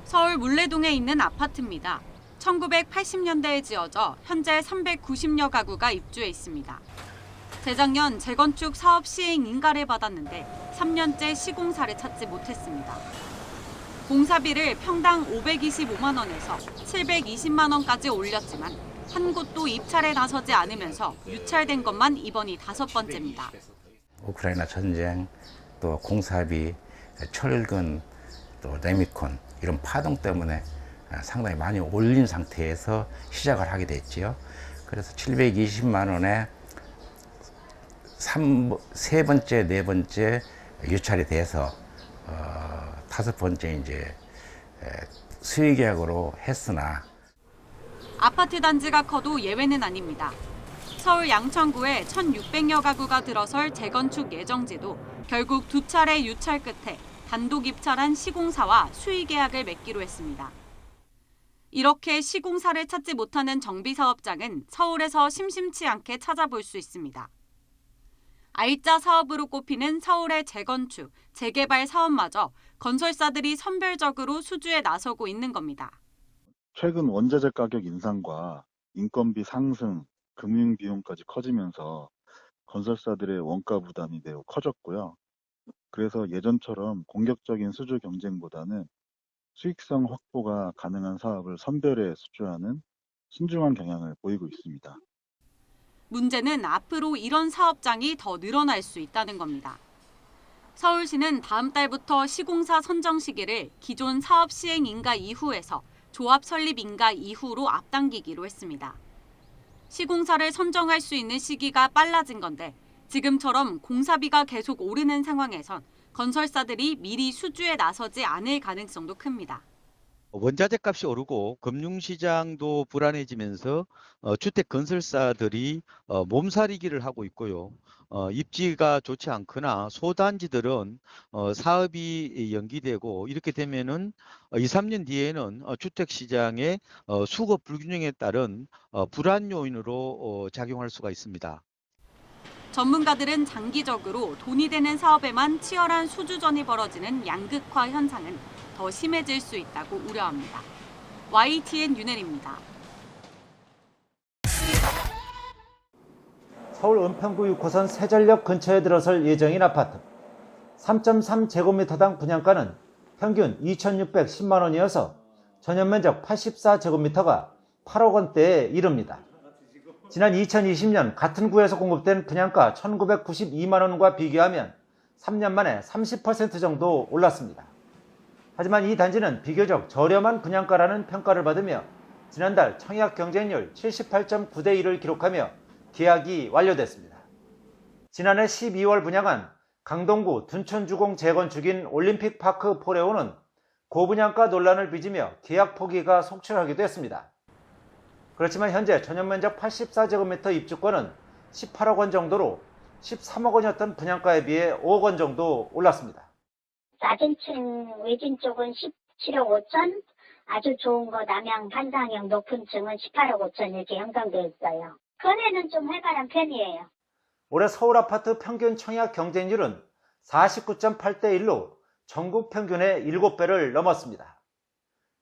서울 물레동에 있는 아파트입니다. 1980년대에 지어져 현재 390여 가구가 입주해 있습니다. 재작년 재건축 사업 시행 인가를 받았는데 3년째 시공사를 찾지 못했습니다. 공사비를 평당 525만 원에서 720만 원까지 올렸지만 한 곳도 입찰에 나서지 않으면서 유찰된 것만 이번이 5번째입니다. 우크라이나 전쟁, 또 공사비, 철근, 또 레미콘 이런 파동 때문에 상당히 많이 올린 상태에서 시작을 하게 됐지요. 그래서 720만 원에 세 번째, 네 번째 유찰이 돼서 5번째 이제 수의 계약으로 했으나 아파트 단지가 커도 예외는 아닙니다. 서울 양천구에 1,600여 가구가 들어설 재건축 예정지도 결국 2차례 유찰 끝에 단독 입찰한 시공사와 수의 계약을 맺기로 했습니다. 이렇게 시공사를 찾지 못하는 정비사업장은 서울에서 심심치 않게 찾아볼 수 있습니다. 알짜 사업으로 꼽히는 서울의 재건축, 재개발 사업마저 건설사들이 선별적으로 수주에 나서고 있는 겁니다. 최근 원자재 가격 인상과 인건비 상승, 금융 비용까지 커지면서 건설사들의 원가 부담이 매우 커졌고요. 그래서 예전처럼 공격적인 수주 경쟁보다는 수익성 확보가 가능한 사업을 선별해 수주하는 신중한 경향을 보이고 있습니다. 문제는 앞으로 이런 사업장이 더 늘어날 수 있다는 겁니다. 서울시는 다음 달부터 시공사 선정 시기를 기존 사업 시행 인가 이후에서 조합 설립 인가 이후로 앞당기기로 했습니다. 시공사를 선정할 수 있는 시기가 빨라진 건데 지금처럼 공사비가 계속 오르는 상황에선 건설사들이 미리 수주에 나서지 않을 가능성도 큽니다. 원자재 값이 오르고 금융시장도 불안해지면서 주택 건설사들이 몸살이기를 하고 있고요. 입지가 좋지 않거나 소단지들은 사업이 연기되고 이렇게 되면은 2, 3년 뒤에는 주택 시장의 수급 불균형에 따른 불안 요인으로 작용할 수가 있습니다. 전문가들은 장기적으로 돈이 되는 사업에만 치열한 수주전이 벌어지는 양극화 현상은 더 심해질 수 있다고 우려합니다. YTN 윤혜리입니다. 서울 은평구 6호선 세전역 근처에 들어설 예정인 아파트. 3.3제곱미터당 분양가는 평균 2,610만 원이어서 전용면적 84제곱미터가 8억 원대에 이릅니다. 지난 2020년 같은 구에서 공급된 분양가 1,992만 원과 비교하면 3년 만에 30% 정도 올랐습니다. 하지만 이 단지는 비교적 저렴한 분양가라는 평가를 받으며 지난달 청약 경쟁률 78.9대 1을 기록하며 계약이 완료됐습니다. 지난해 12월 분양한 강동구 둔촌주공 재건축인 올림픽파크 포레오는 고분양가 논란을 빚으며 계약 포기가 속출하기도 했습니다. 그렇지만 현재 전용면적 84제곱미터 입주권은 18억 원 정도로 13억 원이었던 분양가에 비해 5억 원 정도 올랐습니다. 낮은 층 외진 쪽은 17억 5천, 아주 좋은 거 남양 판상형 높은 층은 18억 5천 이렇게 형성되어 있어요. 거래는 좀 활발한 편이에요. 올해 서울 아파트 평균 청약 경쟁률은 49.8대 1로 전국 평균의 7배를 넘었습니다.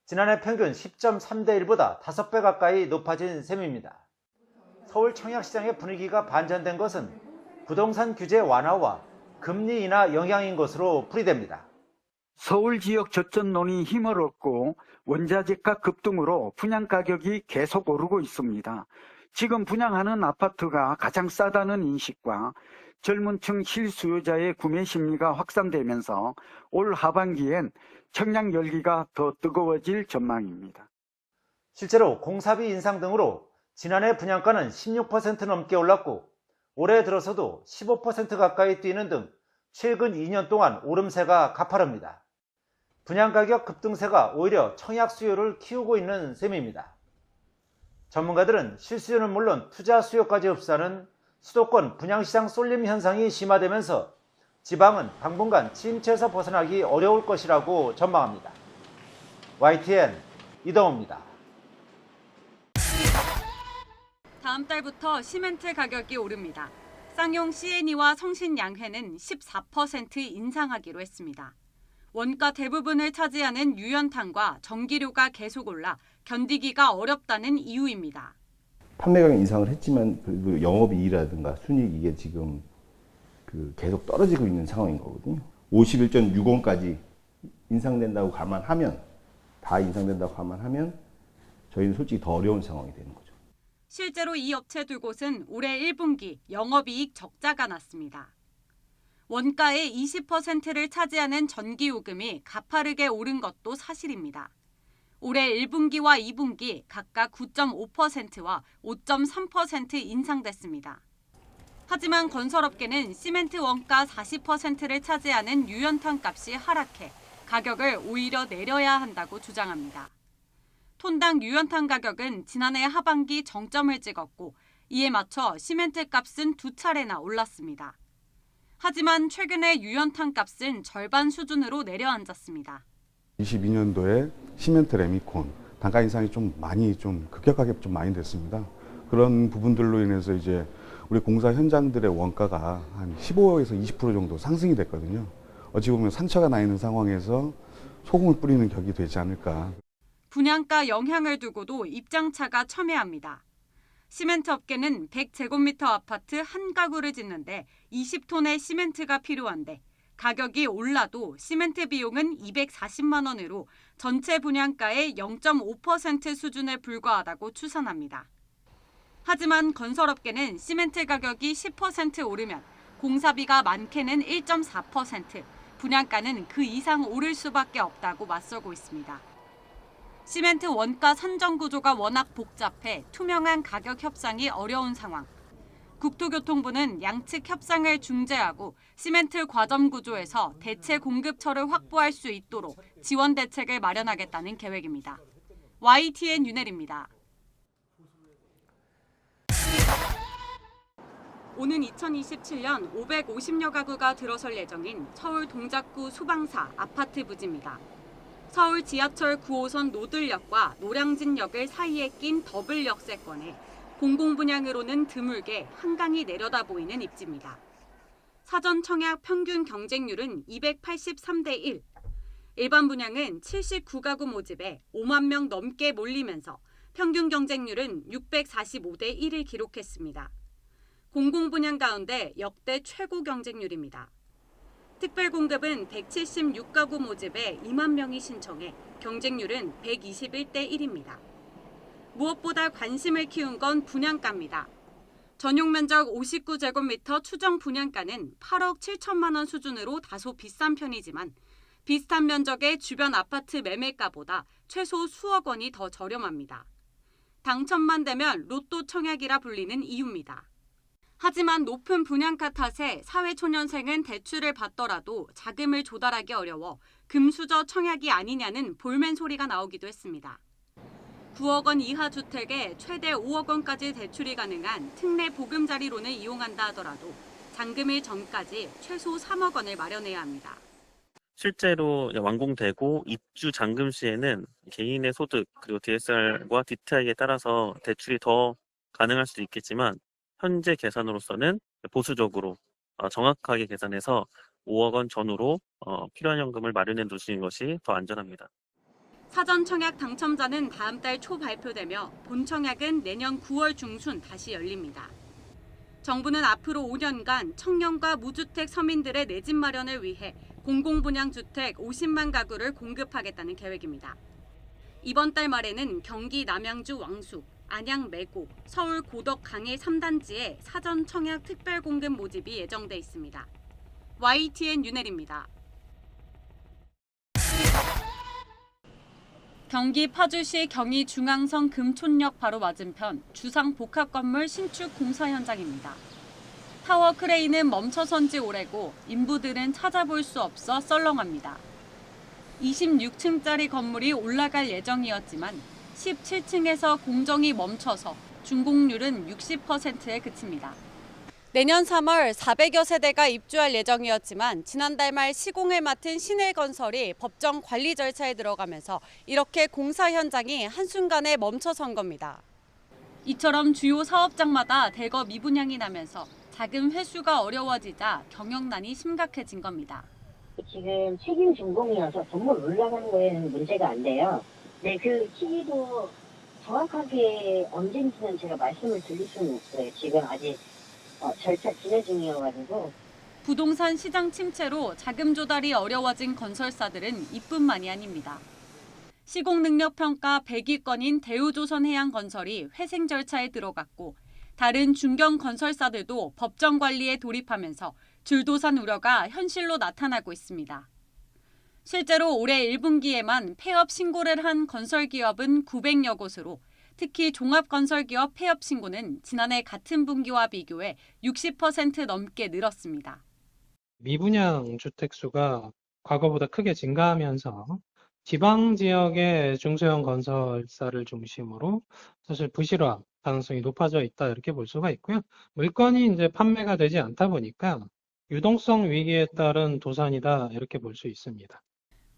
지난해 평균 10.3대 1보다 5배 가까이 높아진 셈입니다. 서울 청약시장의 분위기가 반전된 것은 부동산 규제 완화와 금리 인하 영향인 것으로 풀이됩니다. 서울 지역 저점론이 힘을 얻고 원자재가 급등으로 분양가격이 계속 오르고 있습니다. 지금 분양하는 아파트가 가장 싸다는 인식과 젊은 층 실수요자의 구매 심리가 확산되면서 올 하반기엔 청약 열기가 더 뜨거워질 전망입니다. 실제로 공사비 인상 등으로 지난해 분양가는 16% 넘게 올랐고 올해 들어서도 15% 가까이 뛰는 등 최근 2년 동안 오름세가 가파릅니다. 분양가격 급등세가 오히려 청약 수요를 키우고 있는 셈입니다. 전문가들은 실수요는 물론 투자 수요까지 흡수하는 수도권 분양시장 쏠림 현상이 심화되면서 지방은 당분간 침체에서 벗어나기 어려울 것이라고 전망합니다. YTN 이동호입니다. 다음 달부터 시멘트 가격이 오릅니다. 쌍용 C&E와 성신양회는 14% 인상하기로 했습니다. 원가 대부분을 차지하는 유연탄과 전기료가 계속 올라 견디기가 어렵다는 이유입니다. 판매 가격 인상을 했지만 그래도 영업이익이라든가 순이익 이게 지금 계속 떨어지고 있는 상황인 거거든요. 51.60원까지 인상된다고 감안하면 다 인상된다고 감안하면 저희는 솔직히 더 어려운 상황이 되는 거죠. 실제로 이 업체 두 곳은 올해 1분기 영업이익 적자가 났습니다. 원가의 20%를 차지하는 전기요금이 가파르게 오른 것도 사실입니다. 올해 1분기와 2분기 각각 9.5%와 5.3% 인상됐습니다. 하지만 건설업계는 시멘트 원가 40%를 차지하는 유연탄 값이 하락해 가격을 오히려 내려야 한다고 주장합니다. 톤당 유연탄 가격은 지난해 하반기 정점을 찍었고 이에 맞춰 시멘트 값은 2차례나 올랐습니다. 하지만 최근에 유연탄 값은 절반 수준으로 내려앉았습니다. 22년도에 시멘트 레미콘 단가 인상이 좀 급격하게 많이 됐습니다. 그런 부분들로 인해서 이제 우리 공사 현장들의 원가가 한 15에서 20% 정도 상승이 됐거든요. 어찌 보면 상처가 나 있는 상황에서 소금을 뿌리는 격이 되지 않을까. 분양가 영향을 두고도 입장차가 첨예합니다. 시멘트 업계는 100제곱미터 아파트 한 가구를 짓는데 20톤의 시멘트가 필요한데 가격이 올라도 시멘트 비용은 240만 원으로 전체 분양가의 0.5% 수준에 불과하다고 추산합니다. 하지만 건설업계는 시멘트 가격이 10% 오르면 공사비가 많게는 1.4%, 분양가는 그 이상 오를 수밖에 없다고 맞서고 있습니다. 시멘트 원가 산정 구조가 워낙 복잡해 투명한 가격 협상이 어려운 상황. 국토교통부는 양측 협상을 중재하고 시멘트 과점 구조에서 대체 공급처를 확보할 수 있도록 지원 대책을 마련하겠다는 계획입니다. YTN 윤혜리입니다. 오는 2027년 550여 가구가 들어설 예정인 서울 동작구 수방사 아파트 부지입니다. 서울 지하철 9호선 노들역과 노량진역을 사이에 낀 더블 역세권에 공공분양으로는 드물게 한강이 내려다 보이는 입지입니다. 사전 청약 평균 경쟁률은 283대 1. 일반 분양은 79가구 모집에 5만 명 넘게 몰리면서 평균 경쟁률은 645대 1을 기록했습니다. 공공분양 가운데 역대 최고 경쟁률입니다. 특별공급은 176가구 모집에 2만 명이 신청해 경쟁률은 121대 1입니다. 무엇보다 관심을 키운 건 분양가입니다. 전용 면적 59제곱미터 추정 분양가는 8억 7천만 원 수준으로 다소 비싼 편이지만 비슷한 면적의 주변 아파트 매매가보다 최소 수억 원이 더 저렴합니다. 당첨만 되면 로또 청약이라 불리는 이유입니다. 하지만 높은 분양가 탓에 사회초년생은 대출을 받더라도 자금을 조달하기 어려워 금수저 청약이 아니냐는 볼멘 소리가 나오기도 했습니다. 9억 원 이하 주택에 최대 5억 원까지 대출이 가능한 특례 보금자리론을 이용한다 하더라도 잔금일 전까지 최소 3억 원을 마련해야 합니다. 실제로 완공되고 입주 잔금 시에는 개인의 소득 그리고 DSR과 DTI에 따라서 대출이 더 가능할 수도 있겠지만 현재 계산으로서는 보수적으로 정확하게 계산해서 5억 원 전후로 필요한 현금을 마련해 두시는 것이 더 안전합니다. 사전 청약 당첨자는 다음 달 초 발표되며 본 청약은 내년 9월 중순 다시 열립니다. 정부는 앞으로 5년간 청년과 무주택 서민들의 내 집 마련을 위해 공공분양주택 50만 가구를 공급하겠다는 계획입니다. 이번 달 말에는 경기 남양주 왕숙, 안양 매고, 서울 고덕 강일 3단지에 사전 청약 특별공급 모집이 예정돼 있습니다. YTN 윤혜리입니다. 경기 파주시 경의중앙선 금촌역 바로 맞은편 주상 복합건물 신축 공사 현장입니다. 타워 크레인은 멈춰선 지 오래고 인부들은 찾아볼 수 없어 썰렁합니다. 26층짜리 건물이 올라갈 예정이었지만 17층에서 공정이 멈춰서 준공률은 60%에 그칩니다. 내년 3월 400여 세대가 입주할 예정이었지만 지난달 말 시공을 맡은 신일건설이 법정 관리 절차에 들어가면서 이렇게 공사 현장이 한순간에 멈춰선 겁니다. 이처럼 주요 사업장마다 대거 미분양이 나면서 자금 회수가 어려워지자 경영난이 심각해진 겁니다. 지금 책임 준공이어서 건물 올라가는 거에는 문제가 안 돼요. 네, 그 시기도 정확하게 언제인지는 제가 말씀을 드릴 수는 없어요. 지금 아직 절차 진행 중이어가지고. 부동산 시장 침체로 자금 조달이 어려워진 건설사들은 이뿐만이 아닙니다. 시공 능력 평가 100위권인 대우조선해양건설이 회생 절차에 들어갔고 다른 중견 건설사들도 법정 관리에 돌입하면서 줄도산 우려가 현실로 나타나고 있습니다. 실제로 올해 1분기에만 폐업 신고를 한 건설기업은 900여 곳으로 특히 종합건설기업 폐업 신고는 지난해 같은 분기와 비교해 60% 넘게 늘었습니다. 미분양 주택 수가 과거보다 크게 증가하면서 지방 지역의 중소형 건설사를 중심으로 사실 부실화 가능성이 높아져 있다 이렇게 볼 수가 있고요. 물건이 이제 판매가 되지 않다 보니까 유동성 위기에 따른 도산이다 이렇게 볼 수 있습니다.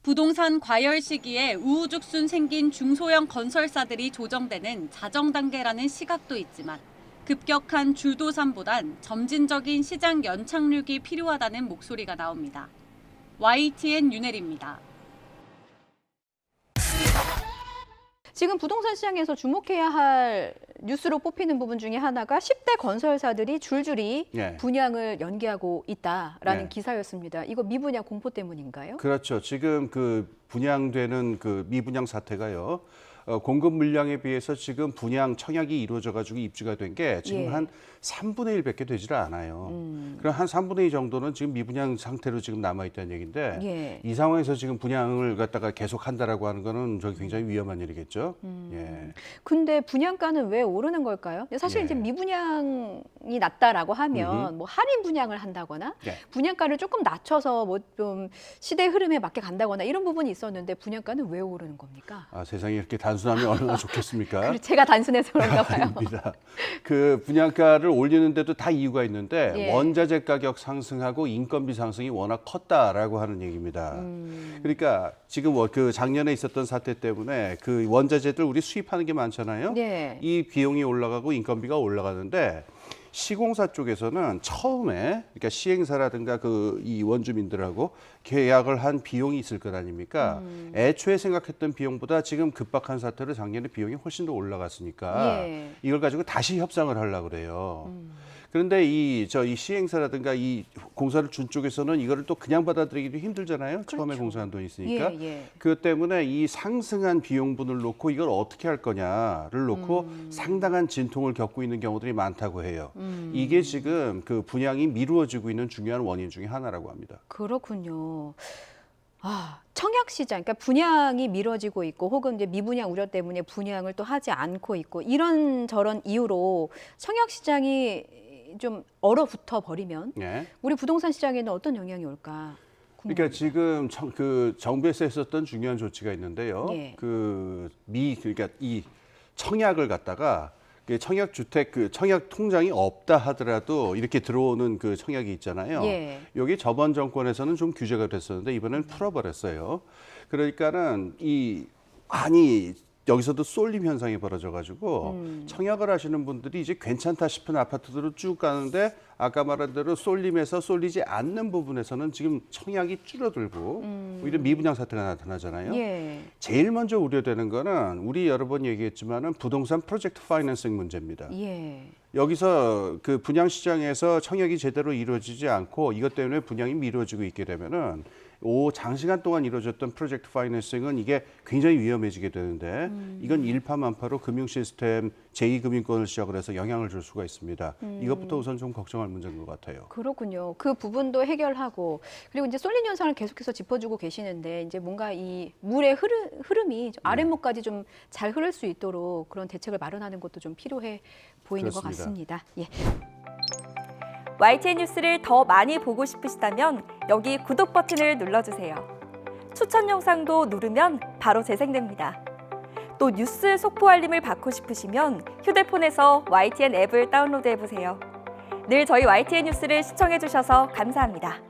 부동산 과열 시기에 우후죽순 생긴 중소형 건설사들이 조정되는 자정 단계라는 시각도 있지만 급격한 줄도산보단 점진적인 시장 연착륙이 필요하다는 목소리가 나옵니다. YTN 윤혜리입니다. 지금 부동산 시장에서 주목해야 할 뉴스로 뽑히는 부분 중에 하나가 10대 건설사들이 줄줄이 네. 분양을 연기하고 있다라는 네. 기사였습니다. 이거 미분양 공포 때문인가요? 그렇죠. 지금 그 분양되는 그 미분양 사태가요. 공급 물량에 비해서 지금 분양 청약이 이루어져 가지고 입주가 된 게 지금 예. 한 3분의 1밖에 되질 않아요. 그럼 한 3분의 2 정도는 지금 미분양 상태로 지금 남아 있다는 얘기인데 예. 이 상황에서 지금 분양을 갖다가 계속 한다라고 하는 거는 저기 굉장히 위험한 일이겠죠. 예. 근데 분양가는 왜 오르는 걸까요? 사실 예. 이제 미분양이 낮다라고 하면 뭐 할인 분양을 한다거나 예. 분양가를 조금 낮춰서 뭐 좀 시대 흐름에 맞게 간다거나 이런 부분이 있었는데 분양가는 왜 오르는 겁니까? 아, 세상이 이렇게 단순하면 얼마나 좋겠습니까? 제가 단순해서 그런가 봐요. 아닙니다. 그 분양가를 올리는데도 다 이유가 있는데 예. 원자재 가격 상승하고 인건비 상승이 워낙 컸다라고 하는 얘기입니다. 그러니까 지금 그 작년에 있었던 사태 때문에 그 원자재들 우리 수입하는 게 많잖아요. 예. 이 비용이 올라가고 인건비가 올라가는데 시공사 쪽에서는 처음에 그러니까 시행사라든가 그 이 원주민들하고 계약을 한 비용이 있을 것 아닙니까? 애초에 생각했던 비용보다 지금 급박한 사태로 작년에 비용이 훨씬 더 올라갔으니까 예. 이걸 가지고 다시 협상을 하려고 그래요. 그런데 이 시행사라든가 이 공사를 준 쪽에서는 이거를 또 그냥 받아들이기도 힘들잖아요. 처음에 그렇죠. 공사한 돈이 있으니까. 예, 예. 그것 때문에 이 상승한 비용분을 놓고 이걸 어떻게 할 거냐를 놓고 상당한 진통을 겪고 있는 경우들이 많다고 해요. 이게 지금 그 분양이 미루어지고 있는 중요한 원인 중에 하나라고 합니다. 그렇군요. 청약 시장, 그러니까 분양이 미뤄지고 있고 혹은 이제 미분양 우려 때문에 분양을 또 하지 않고 있고 이런 저런 이유로 청약 시장이 좀 얼어붙어 버리면 예. 우리 부동산 시장에는 어떤 영향이 올까? 그러니까 지금 그 정부에서 했었던 중요한 조치가 있는데요. 예. 그러니까 이 청약을 갖다가 청약 주택 그 청약 통장이 없다 하더라도 이렇게 들어오는 그 청약이 있잖아요. 예. 여기 저번 정권에서는 좀 규제가 됐었는데 이번엔 풀어버렸어요. 그러니까는 여기서도 쏠림 현상이 벌어져가지고 청약을 하시는 분들이 이제 괜찮다 싶은 아파트들로 쭉 가는데 아까 말한 대로 쏠림에서 쏠리지 않는 부분에서는 지금 청약이 줄어들고 오히려 미분양 사태가 나타나잖아요. 예. 제일 먼저 우려되는 거는 우리 여러 번 얘기했지만은 부동산 프로젝트 파이낸싱 문제입니다. 예. 여기서 그 분양 시장에서 청약이 제대로 이루어지지 않고 이것 때문에 분양이 미뤄지고 있게 되면은 장시간 동안 이루어졌던 프로젝트 파이낸싱은 이게 굉장히 위험해지게 되는데 이건 일파만파로 금융 시스템 제2금융권을 시작을 해서 영향을 줄 수가 있습니다. 이것부터 우선 좀 걱정할 문제인 것 같아요. 그렇군요. 그 부분도 해결하고 그리고 이제 쏠림 현상을 계속해서 짚어주고 계시는데 이제 뭔가 이 물의 흐름이 아랫목까지 좀 잘 흐를 수 있도록 그런 대책을 마련하는 것도 좀 필요해 보이는 그렇습니다. 것 같습니다. 예. YTN 뉴스를 더 많이 보고 싶으시다면 여기 구독 버튼을 눌러주세요. 추천 영상도 누르면 바로 재생됩니다. 또 뉴스 속보 알림을 받고 싶으시면 휴대폰에서 YTN 앱을 다운로드해보세요. 늘 저희 YTN 뉴스를 시청해주셔서 감사합니다.